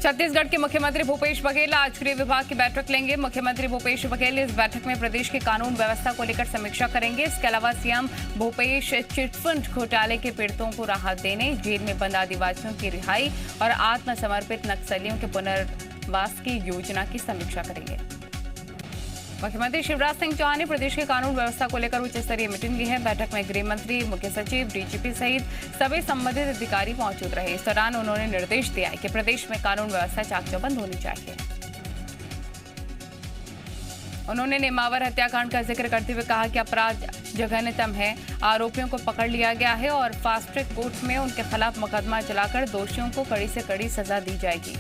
छत्तीसगढ़ के मुख्यमंत्री भूपेश बघेल आज गृह विभाग की बैठक लेंगे। मुख्यमंत्री भूपेश बघेल इस बैठक में प्रदेश की कानून व्यवस्था को लेकर समीक्षा करेंगे। इसके अलावा सीएम भूपेश चिटफंड घोटाले के पीड़ितों को राहत देने, जेल में बंद आदिवासियों की रिहाई और आत्मसमर्पित नक्सलियों के पुनर्वास की योजना की समीक्षा करेंगे। मुख्यमंत्री शिवराज सिंह चौहान ने प्रदेश के कानून व्यवस्था को लेकर उच्च स्तरीय मीटिंग ली है। बैठक में गृह मंत्री, मुख्य सचिव, डीजीपी सहित सभी संबंधित अधिकारी मौजूद रहे। इस दौरान उन्होंने निर्देश दिया कि प्रदेश में कानून व्यवस्था चाक चौबंद होनी चाहिए। उन्होंने नेमावर हत्याकांड का जिक्र करते हुए कहा कि अपराध जघन्यतम है। आरोपियों को पकड़ लिया गया है और फास्ट ट्रैक कोर्ट में उनके खिलाफ मुकदमा चलाकर दोषियों को कड़ी से कड़ी सजा दी जाएगी।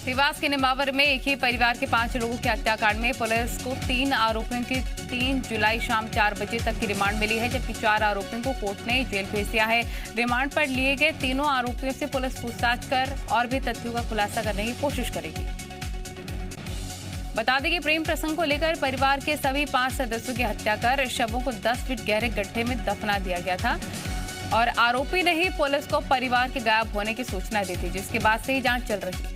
देवास के नेमावर में एक ही परिवार के 5 लोगों के हत्याकांड में पुलिस को 3 आरोपियों की 3 जुलाई शाम 4 बजे तक की रिमांड मिली है, जबकि 4 आरोपियों को कोर्ट ने जेल भेज दिया है। रिमांड पर लिए गए तीनों आरोपियों से पुलिस पूछताछ कर और भी तथ्यों का खुलासा करने की कोशिश करेगी। बता दें कि प्रेम प्रसंग को लेकर परिवार के सभी 5 सदस्यों की हत्या कर शवों को 10 फीट गहरे गड्ढे में दफना दिया गया था और आरोपी ने ही पुलिस को परिवार के गायब होने की सूचना दी थी, जिसके बाद से ही जांच चल रही।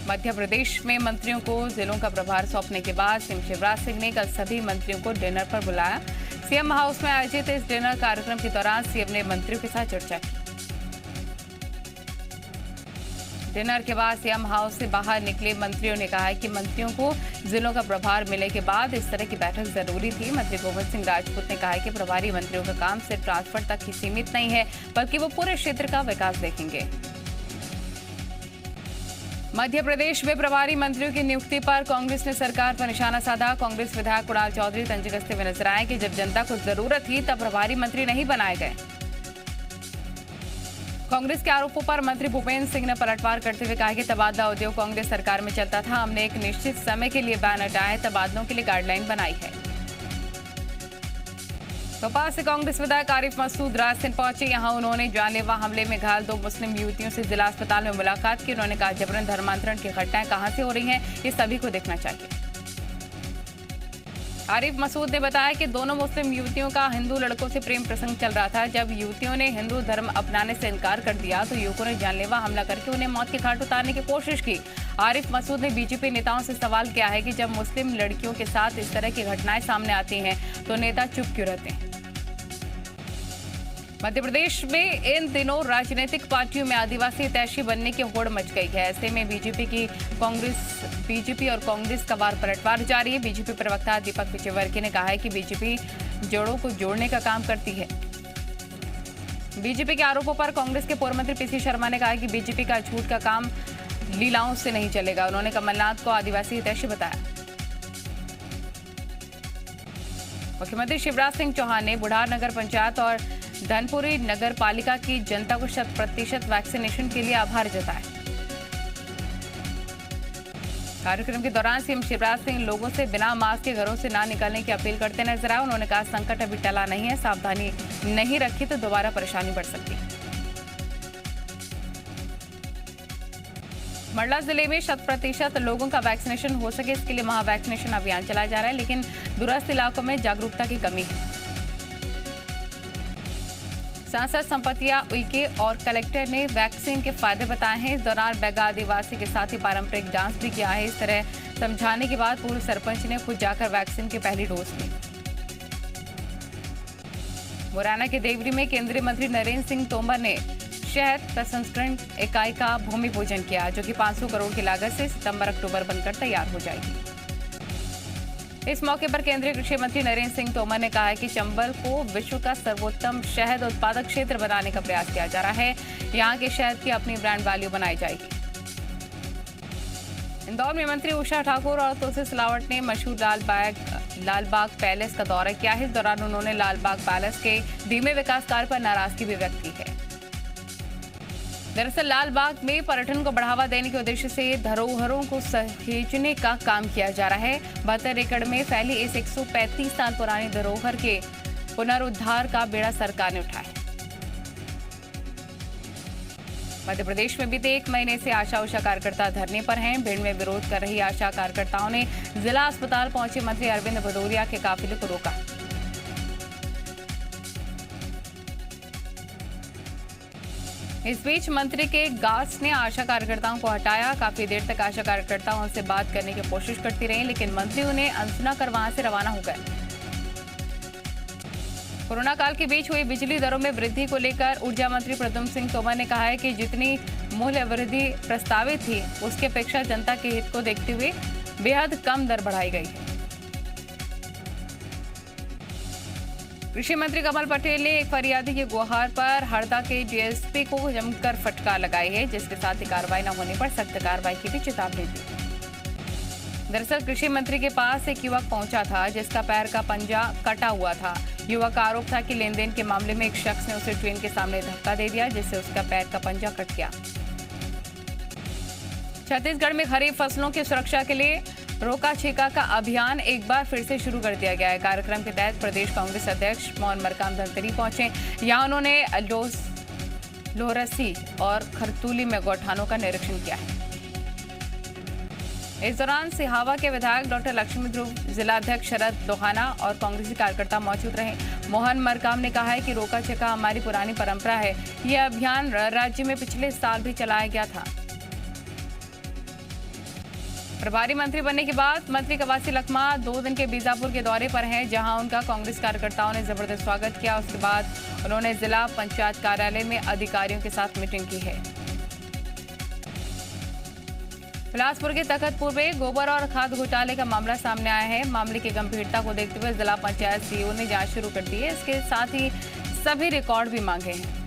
मध्य प्रदेश में मंत्रियों को जिलों का प्रभार सौंपने के बाद सीएम शिवराज सिंह ने कल सभी मंत्रियों को डिनर पर बुलाया। सीएम हाउस में आयोजित इस डिनर कार्यक्रम के दौरान सीएम ने मंत्रियों के साथ चर्चा की। डिनर के बाद सीएम हाउस से बाहर निकले मंत्रियों ने कहा कि मंत्रियों को जिलों का प्रभार मिलने के बाद इस तरह की बैठक जरूरी थी। मंत्री गोविंद सिंह राजपूत ने कहा कि प्रभारी मंत्रियों का काम सिर्फ ट्रांसफर तक ही सीमित नहीं है, बल्कि वो पूरे क्षेत्र का विकास देखेंगे। मध्य प्रदेश में प्रभारी मंत्रियों की नियुक्ति पर कांग्रेस ने सरकार पर निशाना साधा। कांग्रेस विधायक कुणाल चौधरी तंज कसते हुए नजर आए कि जब जनता को जरूरत थी तब प्रभारी मंत्री नहीं बनाए गए। कांग्रेस के आरोपों पर मंत्री भूपेंद्र सिंह ने पलटवार करते हुए कहा कि तबादला उद्योग कांग्रेस सरकार में चलता था। हमने एक निश्चित समय के लिए बैन हटाए, तबादलों के लिए गाइडलाइन बनाई है। भोपाल से कांग्रेस विधायक आरिफ मसूद रायसेन पहुंचे। यहां उन्होंने जानलेवा हमले में घायल 2 मुस्लिम युवतियों से जिला अस्पताल में मुलाकात की। उन्होंने कहा जबरन धर्मांतरण की घटनाएं कहां से हो रही हैं, ये सभी को देखना चाहिए। आरिफ मसूद ने बताया कि दोनों मुस्लिम युवतियों का हिंदू लड़कों से प्रेम प्रसंग चल रहा था। जब युवतियों ने हिंदू धर्म अपनाने से इनकार कर दिया तो युवकों ने जानलेवा हमला करके उन्हें मौत के घाट उतारने की कोशिश की। आरिफ मसूद ने बीजेपी नेताओं से सवाल किया है कि जब मुस्लिम लड़कियों के साथ इस तरह की घटनाएं सामने आती हैं तो नेता चुप क्यों रहते हैं। मध्य प्रदेश में इन दिनों राजनीतिक पार्टियों में आदिवासी हितैषी बनने की होड़ मच गई है। ऐसे में बीजेपी और कांग्रेस का वार पलटवार जारी है। बीजेपी प्रवक्ता दीपक विजयवर्गीय ने कहा है कि बीजेपी जोड़ों को जोड़ने का काम करती है। बीजेपी के आरोपों पर कांग्रेस के पूर्व मंत्री पीसी शर्मा ने कहा कि बीजेपी का झूठ का काम लीलाओं से नहीं चलेगा। उन्होंने कमलनाथ को आदिवासी हितैषी बताया। मुख्यमंत्री शिवराज सिंह चौहान ने बुढ़ार नगर पंचायत और धनपुरी नगर पालिका की जनता को 100% वैक्सीनेशन के लिए आभार जताया। कार्यक्रम के दौरान सीएम शिवराज सिंह लोगों से बिना मास्क के घरों से ना निकलने की अपील करते नजर आए। उन्होंने कहा संकट अभी टला नहीं है, सावधानी नहीं रखी तो दोबारा परेशानी बढ़ सकती है। मंडला जिले में 100% लोगों का वैक्सीनेशन हो सके, इसके लिए महा वैक्सीनेशन अभियान चलाया जा रहा है, लेकिन दूरस्थ इलाकों में जागरूकता की कमी है। सांसद संपतिया उइके और कलेक्टर ने वैक्सीन के फायदे बताए हैं। इस दौरान बैगा आदिवासी के साथ ही पारंपरिक डांस भी किया है। इस तरह समझाने के बाद पूर्व सरपंच ने खुद जाकर वैक्सीन की पहली डोज ली। मुरैना के देवरी में केंद्रीय मंत्री नरेंद्र सिंह तोमर ने शहद प्रसंस्करण इकाई का भूमि पूजन किया, जो कि 500 करोड़ की लागत से सितंबर-अक्टूबर बनकर तैयार हो जाएगी। इस मौके पर केंद्रीय कृषि मंत्री नरेंद्र सिंह तोमर ने कहा है कि चंबल को विश्व का सर्वोत्तम शहद उत्पादक क्षेत्र बनाने का प्रयास किया जा रहा है। यहां के शहद की अपनी ब्रांड वैल्यू बनाई जाएगी। इंदौर में मंत्री उषा ठाकुर और तुलसी सिलावट ने मशहूर लालबाग पैलेस का दौरा किया है। इस दौरान उन्होंने लालबाग पैलेस के धीमे विकास कार्य पर नाराजगी भी व्यक्त की है। दरअसल लालबाग में पर्यटन को बढ़ावा देने के उद्देश्य से धरोहरों को सहेजने का काम किया जा रहा है। 72 एकड़ में फैली इस 135 साल पुरानी धरोहर के पुनरुद्धार का बेड़ा सरकार ने उठाया। मध्य प्रदेश में बीते 1 महीने से आशा उषा कार्यकर्ता धरने पर हैं। भिंड में विरोध कर रही आशा कार्यकर्ताओं ने जिला अस्पताल पहुंचे मंत्री अरविंद भदौरिया के काफिले को रोका। इस बीच मंत्री के गास ने आशा कार्यकर्ताओं को हटाया। काफी देर तक आशा कार्यकर्ता उनसे बात करने की कोशिश करती रही, लेकिन मंत्री उन्हें अनसुना कर वहां से रवाना हो गए। कोरोना काल के बीच हुई बिजली दरों में वृद्धि को लेकर ऊर्जा मंत्री प्रद्युम्न सिंह तोमर ने कहा है कि जितनी मूल्य वृद्धि प्रस्तावित थी उसकी अपेक्षा जनता के हित को देखते हुए बेहद कम दर बढ़ाई गई है। कृषि मंत्री कमल पटेल ने एक फरियादी की गुहार पर हरदा के डीएसपी को जमकर फटकार लगाई है, जिसके साथ ही कार्रवाई न होने पर सख्त कार्रवाई की भी चेतावनी दी। दरअसल कृषि मंत्री के पास एक युवक पहुंचा था जिसका पैर का पंजा कटा हुआ था। युवक का आरोप था कि लेन देन के मामले में एक शख्स ने उसे ट्रेन के सामने धक्का दे दिया, जिससे उसका पैर का पंजा कट गया। छत्तीसगढ़ में खरीफ फसलों की सुरक्षा के लिए रोका छेका का अभियान एक बार फिर से शुरू कर दिया गया है। कार्यक्रम के तहत प्रदेश कांग्रेस अध्यक्ष मोहन मरकाम धनकरी पहुंचे। यहां उन्होंने लोहरसी और खरतूली में गौठानों का निरीक्षण किया है। इस दौरान सिहावा के विधायक डॉक्टर लक्ष्मी ध्रुव, जिलाध्यक्ष शरद लोहाना और कांग्रेसी कार्यकर्ता मौजूद रहे। मोहन मरकाम ने कहा है कि रोका छेका हमारी पुरानी परंपरा है। यह अभियान राज्य में पिछले साल भी चलाया गया था। प्रभारी मंत्री बनने के बाद मंत्री कवासी लखमा 2 दिन के बीजापुर के दौरे पर हैं, जहां उनका कांग्रेस कार्यकर्ताओं ने जबरदस्त स्वागत किया। उसके बाद उन्होंने जिला पंचायत कार्यालय में अधिकारियों के साथ मीटिंग की है। बिलासपुर के तखतपुर में गोबर और खाद घोटाले का मामला सामने आया है। मामले की गंभीरता को देखते हुए जिला पंचायत सीईओ ने जांच शुरू कर दी है। इसके साथ ही सभी रिकॉर्ड भी मांगे हैं।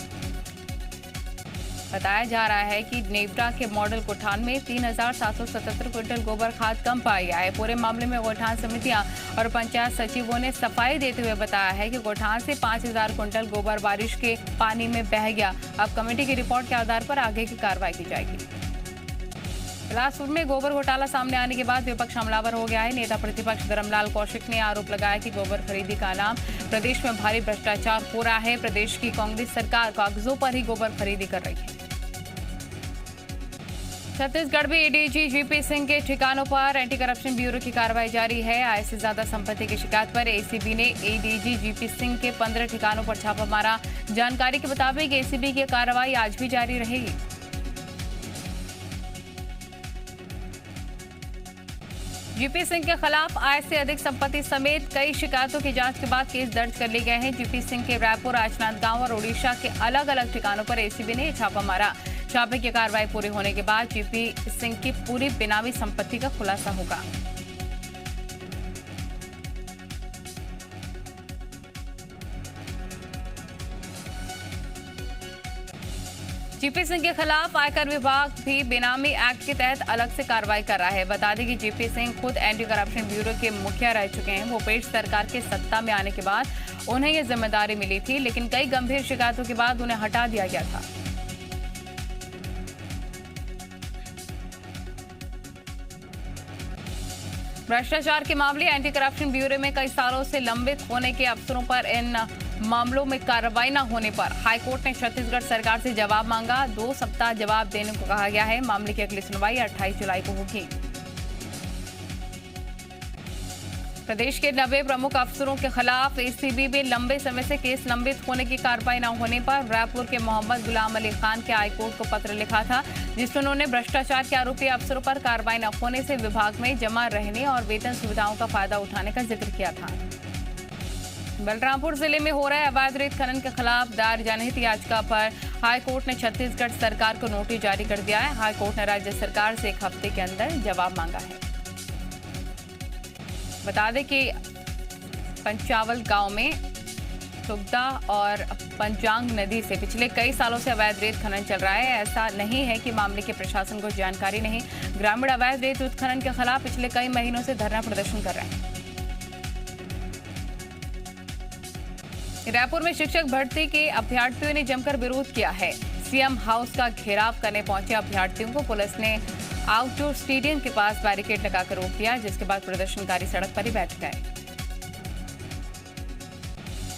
बताया जा रहा है कि नेवरा के मॉडल गोठान में 3,777 क्विंटल गोबर खाद कम पाया गया है। पूरे मामले में गोठान समितियां और पंचायत सचिवों ने सफाई देते हुए बताया है कि गोठान से 5,000 क्विंटल गोबर बारिश के पानी में बह गया। अब कमेटी की रिपोर्ट के आधार पर आगे की कार्रवाई की जाएगी। बिलासपुर में गोबर घोटाला सामने आने के बाद विपक्ष हमलावर हो गया है। नेता प्रतिपक्ष धर्मलाल कौशिक ने आरोप लगाया कि गोबर खरीदी का नाम प्रदेश में भारी भ्रष्टाचार हो रहा है। प्रदेश की कांग्रेस सरकार कागजों पर ही गोबर खरीदी कर रही है। छत्तीसगढ़ में एडीजी जीपी सिंह के ठिकानों पर एंटी करप्शन ब्यूरो की कार्रवाई जारी है। आय से ज्यादा संपत्ति की शिकायत पर एसीबी ने एडीजी जीपी सिंह के 15 ठिकानों पर छापा मारा। जानकारी के मुताबिक एसीबी की कार्रवाई आज भी जारी रहेगी। जीपी सिंह के खिलाफ आय से अधिक संपत्ति समेत कई शिकायतों की जांच के बाद केस दर्ज कर लिए गए हैं। जीपी सिंह के रायपुर, राजनांदगांव और ओडिशा के अलग अलग ठिकानों पर एसीबी ने छापा मारा। छापे की कार्रवाई पूरी होने के बाद जीपी सिंह की पूरी बेनामी संपत्ति का खुलासा होगा। जीपी सिंह के खिलाफ आयकर विभाग भी बेनामी एक्ट के तहत अलग से कार्रवाई कर रहा है। बता दें कि जीपी सिंह खुद एंटी करप्शन ब्यूरो के मुखिया रह चुके हैं। भूपेश सरकार के सत्ता में आने के बाद उन्हें यह जिम्मेदारी मिली थी, लेकिन कई गंभीर शिकायतों के बाद उन्हें हटा दिया गया था। भ्रष्टाचार के मामले एंटी करप्शन ब्यूरो में कई सालों से लंबित होने के अफसरों पर इन मामलों में कार्रवाई न होने पर हाईकोर्ट ने छत्तीसगढ़ सरकार से जवाब मांगा। 2 सप्ताह जवाब देने को कहा गया है। मामले की अगली सुनवाई 28 जुलाई को होगी। प्रदेश के 90 प्रमुख अफसरों के खिलाफ एसीबी में लंबे समय से केस लंबित होने की कार्रवाई न होने पर रायपुर के मोहम्मद गुलाम अली खान के हाईकोर्ट को पत्र लिखा था, जिसमें उन्होंने भ्रष्टाचार के आरोपी अफसरों पर कार्रवाई न होने से विभाग में जमा रहने और वेतन सुविधाओं का फायदा उठाने का जिक्र किया था। बलरामपुर जिले में हो रहे अवैध रेत खनन के खिलाफ दायर जनहित याचिका पर हाईकोर्ट ने छत्तीसगढ़ सरकार को नोटिस जारी कर दिया है। हाईकोर्ट ने राज्य सरकार से 1 हफ्ते के अंदर जवाब मांगा है। बता दें कि पंचावल गांव में सुगदा और पंजांग नदी से पिछले कई सालों से अवैध रेत खनन चल रहा है। ऐसा नहीं है कि मामले के प्रशासन को जानकारी नहीं। ग्रामीण अवैध रेत उत्खनन के खिलाफ पिछले कई महीनों से धरना प्रदर्शन कर रहे हैं। रायपुर में शिक्षक भर्ती के अभ्यर्थियों ने जमकर विरोध किया है। सीएम हाउस का घेराव करने पहुंचे अभ्यर्थियों को पुलिस ने आउटडोर स्टेडियम के पास बैरिकेड लगाकर रोक दिया, जिसके बाद प्रदर्शनकारी सड़क पर ही बैठ गए।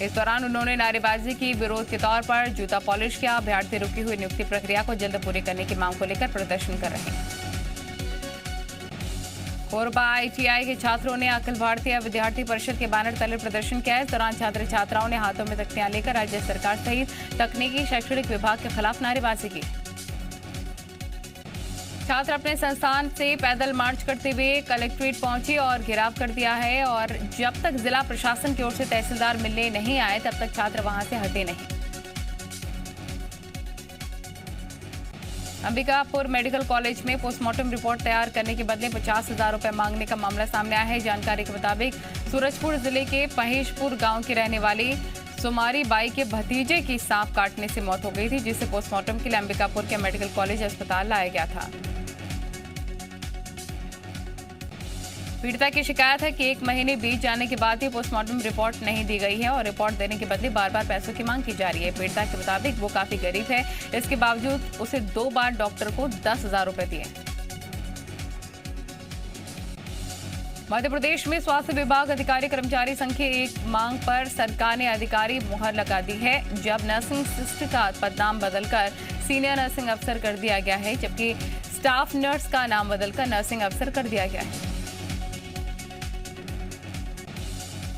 इस दौरान उन्होंने नारेबाजी की। विरोध के तौर पर जूता पॉलिश किया। अभ्यर्थी रुकी हुई नियुक्ति प्रक्रिया को जल्द पूरी करने की मांग को लेकर प्रदर्शन कर रहे हैं। कोरबा ITI के छात्रों ने अखिल भारतीय विद्यार्थी परिषद के बैनर तले प्रदर्शन किया। इस दौरान छात्र छात्राओं ने हाथों में तख्तियां लेकर राज्य सरकार सहित तकनीकी शैक्षणिक विभाग के खिलाफ नारेबाजी की। छात्र अपने संस्थान से पैदल मार्च करते हुए कलेक्ट्रेट पहुंचे और घेराव कर दिया है और जब तक जिला प्रशासन की ओर से तहसीलदार मिलने नहीं आए तब तक छात्र वहां से हटे नहीं। अंबिकापुर मेडिकल कॉलेज में पोस्टमार्टम रिपोर्ट तैयार करने के बदले 50,000 रुपए मांगने का मामला सामने आया है। जानकारी के मुताबिक सूरजपुर जिले के पहेशपुर गांव की रहने वाली सुमारी बाई के भतीजे की सांप काटने से मौत हो गई थी, जिसे पोस्टमार्टम के लिए अंबिकापुर के मेडिकल कॉलेज अस्पताल लाया गया था। पीड़िता की शिकायत है कि 1 महीने बीत जाने के बाद भी पोस्टमार्टम रिपोर्ट नहीं दी गई है और रिपोर्ट देने के बदले बार बार पैसों की मांग की जा रही है। पीड़िता के मुताबिक वो काफी गरीब है, इसके बावजूद उसे 2 बार डॉक्टर को 10,000 रुपए दिए। मध्य प्रदेश में स्वास्थ्य विभाग अधिकारी कर्मचारी संघ की एक मांग पर सरकार ने अधिकारी मुहर लगा दी है, जब नर्सिंग सिस्टर का पदनाम बदलकर सीनियर नर्सिंग अफसर कर दिया गया है, जबकि स्टाफ नर्स का नाम बदलकर नर्सिंग अफसर कर दिया गया है।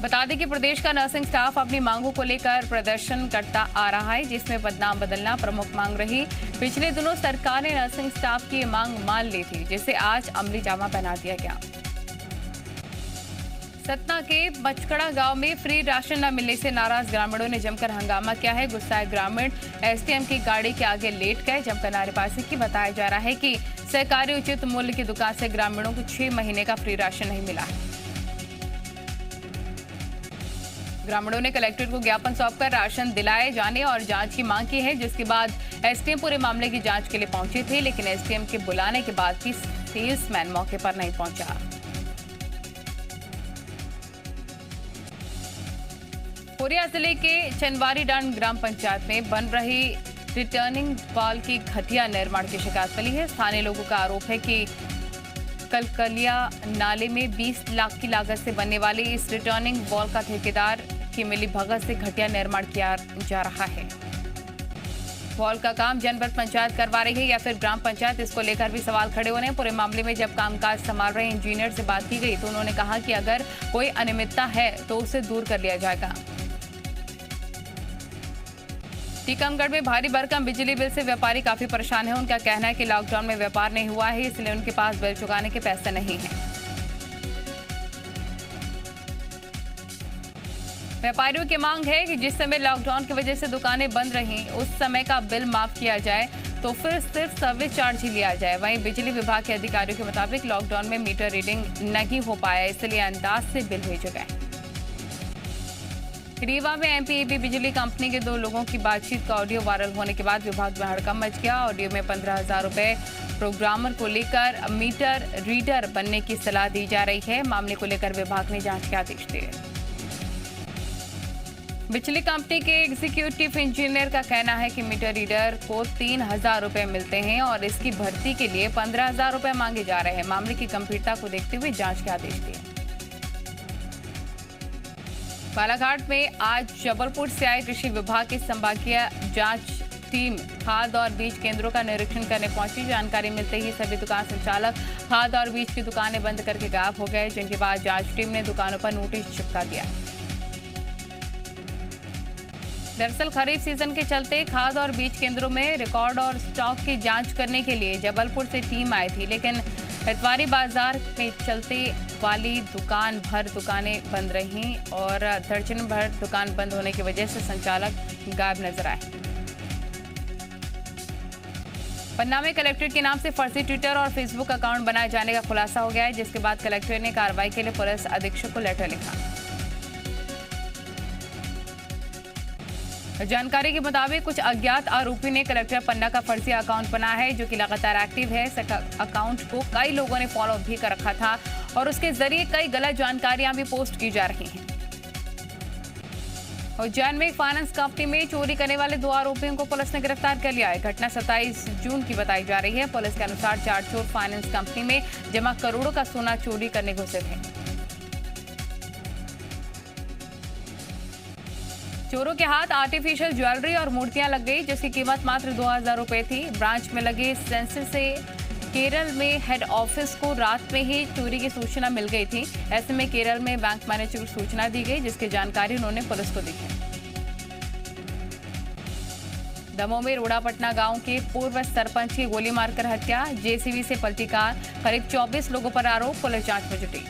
बता दें कि प्रदेश का नर्सिंग स्टाफ अपनी मांगों को लेकर प्रदर्शन करता आ रहा है, जिसमें पदनाम बदलना प्रमुख मांग रही। पिछले दिनों सरकार ने नर्सिंग स्टाफ की मांग मान ली थी, जिसे आज अमली जामा पहना दिया गया। सतना के बचकड़ा गांव में फ्री राशन न मिलने से नाराज ग्रामीणों ने जमकर हंगामा किया है। गुस्साए ग्रामीण SDM की गाड़ी के आगे लेट गए, जमकर नारेबाजी की। बताया जा रहा है कि सहकारी उचित मूल्य की दुकान से ग्रामीणों को 6 महीने का फ्री राशन नहीं मिला है। ग्रामीणों ने कलेक्टर को ज्ञापन सौंपकर राशन दिलाए जाने और जांच की मांग की है, जिसके बाद SDM पूरे मामले की जांच के लिए पहुंचे थे, लेकिन SDM के बुलाने के बाद भी सेल्समैन मौके पर नहीं पहुंचा। कोरिया जिले के चनवारीडांड ग्राम पंचायत में बन रही रिटर्निंग वॉल की घटिया निर्माण की शिकायत मिली है। स्थानीय लोगों का आरोप है कि कलकलिया नाले में 20 लाख की लागत से बनने वाली इस रिटर्निंग वॉल का ठेकेदार की मिली भगत से घटिया निर्माण किया जा रहा है। वॉल का काम जनपद पंचायत करवा रही है या फिर ग्राम पंचायत, इसको लेकर भी सवाल खड़े हो रहे हैं। पूरे मामले में जब कामकाज संभाल रहे इंजीनियर से बात की गई तो उन्होंने कहा कि अगर कोई अनियमितता है तो उसे दूर कर लिया जाएगा। टीकमगढ़ में भारी भरकम बिजली बिल से व्यापारी काफी परेशान है। उनका कहना है कि लॉकडाउन में व्यापार नहीं हुआ है, इसलिए उनके पास बिल चुकाने के पैसे नहीं हैं। व्यापारियों की मांग है कि जिस समय लॉकडाउन की वजह से दुकानें बंद रहीं, उस समय का बिल माफ किया जाए तो फिर सिर्फ सर्विस चार्ज ही लिया जाए। वहीं बिजली विभाग के अधिकारियों के मुताबिक लॉकडाउन में मीटर रीडिंग नहीं हो पाया, इसलिए अंदाज से बिल भेजे गए। रीवा में MPEB बिजली कंपनी के 2 लोगों की बातचीत का ऑडियो वायरल होने के बाद विभाग में हड़कंप मच गया। ऑडियो में 15,000 रुपए प्रोग्रामर को लेकर मीटर रीडर बनने की सलाह दी जा रही है। मामले को लेकर विभाग ने जांच के आदेश दिए। बिजली कंपनी के एग्जीक्यूटिव इंजीनियर का कहना है कि मीटर रीडर को 3,000 रुपए मिलते हैं और इसकी भर्ती के लिए 15,000 रुपए मांगे जा रहे हैं। मामले की गंभीरता को देखते हुए जांच के आदेश दिए। बालाघाट में आज जबलपुर से आए कृषि विभाग की संभागीय जांच टीम खाद और बीज केंद्रों का निरीक्षण करने पहुंची। जानकारी मिलते ही सभी दुकान संचालक खाद और बीज की दुकानें बंद करके गायब हो गए, जिनके बाद जांच टीम ने दुकानों पर नोटिस चिपका दिया। दरअसल खरीफ सीजन के चलते खाद और बीज केंद्रों में रिकॉर्ड और स्टॉक की जांच करने के लिए जबलपुर से टीम आई थी, लेकिन इतवारी बाजार में चलते वाली दुकान भर दुकानें बंद रहीं और दर्जन भर दुकान बंद होने की वजह से संचालक गायब नजर आए। पन्ना में कलेक्ट्रेट के नाम से फर्जी ट्विटर और फेसबुक अकाउंट बनाए जाने का खुलासा हो गया है, जिसके बाद कलेक्टर ने कार्रवाई के लिए पुलिस अधीक्षक को लेटर लिखा। जानकारी के मुताबिक कुछ अज्ञात आरोपी ने कलेक्टर पन्ना का फर्जी अकाउंट बनाया है, जो कि लगातार एक्टिव है। इस अकाउंट को कई लोगों ने फॉलो भी कर रखा था और उसके जरिए कई गलत जानकारियां भी पोस्ट की जा रही हैं। उज्जैन में एक फाइनेंस कंपनी में चोरी करने वाले 2 आरोपियों को पुलिस ने गिरफ्तार कर लिया है। घटना 27 जून की बताई जा रही है। पुलिस के अनुसार 4 चोर फाइनेंस कंपनी में जमा करोड़ों का सोना चोरी करने घुसे थे। चोरों के हाथ आर्टिफिशियल ज्वेलरी और मूर्तियां लग गई, जिसकी कीमत मात्र 2,000 रुपए थी। ब्रांच में लगे सेंसर से केरल में हेड ऑफिस को रात में ही चोरी की सूचना मिल गई थी। ऐसे में केरल में बैंक मैनेजर को सूचना दी गई, जिसकी जानकारी उन्होंने पुलिस को दी है। दमोह में रोड़ापटना गांव के पूर्व सरपंच की गोली मारकर हत्या, जेसीबी से पलटी कार, करीब 24 लोगों पर आरोप, पुलिस जांच में जुटी।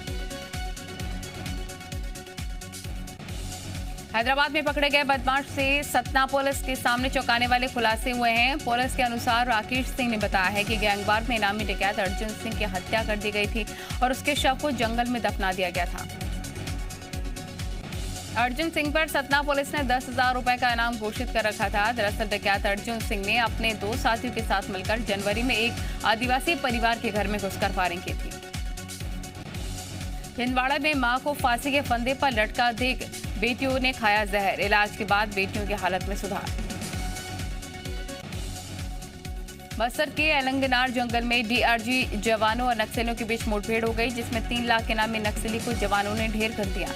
हैदराबाद में पकड़े गए बदमाश से सतना पुलिस के सामने चौंकाने वाले खुलासे हुए हैं। पुलिस के अनुसार राकेश सिंह ने बताया है कि गैंगवार में इनामी डकैत अर्जुन सिंह की हत्या कर दी गई थी और उसके शव को जंगल में दफना दिया गया था। अर्जुन सिंह पर सतना पुलिस ने 10,000 रुपए का इनाम घोषित कर रखा था। दरअसल डकैत अर्जुन सिंह ने अपने 2 साथियों के साथ मिलकर जनवरी में एक आदिवासी परिवार के घर में घुसकर फायरिंग की थी। छिंदवाड़ा में मां को फांसी के फंदे पर लटका देख बेटियों ने खाया जहर, इलाज के बाद बेटियों की हालत में सुधार। बस्तर के अलंगनार जंगल में डीआरजी जवानों और नक्सलियों के बीच मुठभेड़ हो गई, जिसमें 3 लाख के नामी नक्सली को जवानों ने ढेर कर दिया।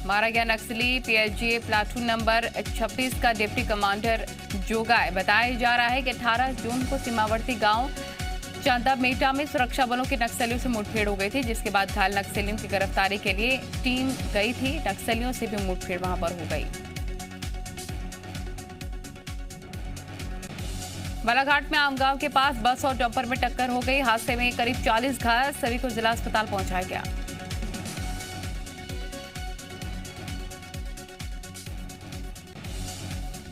मारा गया नक्सली पीएसजी प्लाटून नंबर 26 का डिप्टी कमांडर जोगाय। बताया जा रहा है कि 18 जून को सीमावर्ती गांव चांदामेटा में सुरक्षा बलों के नक्सलियों से मुठभेड़ हो गई थी, जिसके बाद घायल नक्सलियों की गिरफ्तारी के लिए टीम गई थी। नक्सलियों से भी मुठभेड़ वहां पर हो गई। बालाघाट में आमगांव के पास बस और डंपर में टक्कर हो गई। हादसे में करीब 40 घायल, सभी को जिला अस्पताल पहुंचाया गया।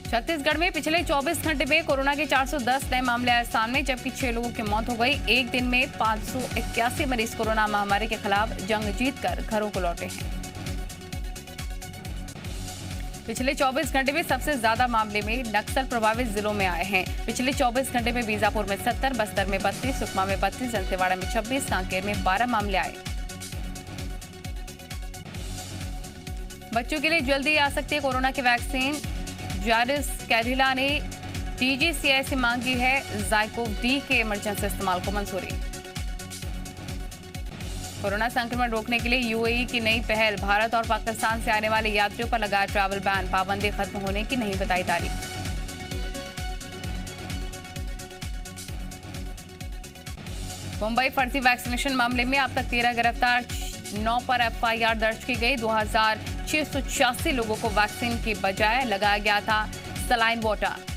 छत्तीसगढ़ में पिछले 24 घंटे में कोरोना के 410 नए मामले आए सामने, जबकि 6 लोगों की मौत हो गई। एक दिन में 581 मरीज कोरोना महामारी के खिलाफ जंग जीतकर घरों को लौटे हैं। पिछले 24 घंटे में सबसे ज्यादा मामले में नक्सल प्रभावित जिलों में आए हैं। पिछले 24 घंटे में बीजापुर में 70, बस्तर में 32, सुकमा में 32, दंतेवाड़ा में 26, कांकेर में 12 मामले आए। बच्चों के लिए जल्दी आ सकती है कोरोना की वैक्सीन। जारिस कैडिला ने डीजीसीआई से मांगी है जाइकोव डी के इमरजेंसी इस्तेमाल को मंजूरी। कोरोना संक्रमण रोकने के लिए यूएई की नई पहल, भारत और पाकिस्तान से आने वाले यात्रियों पर लगाया ट्रैवल बैन, पाबंदी खत्म होने की नहीं बताई तारीख। मुंबई फर्जी वैक्सीनेशन मामले में अब तक 13 गिरफ्तार, 9 पर एफआईआर दर्ज की गई। 2686 लोगों को वैक्सीन के बजाय लगाया गया था सलाइन वाटर।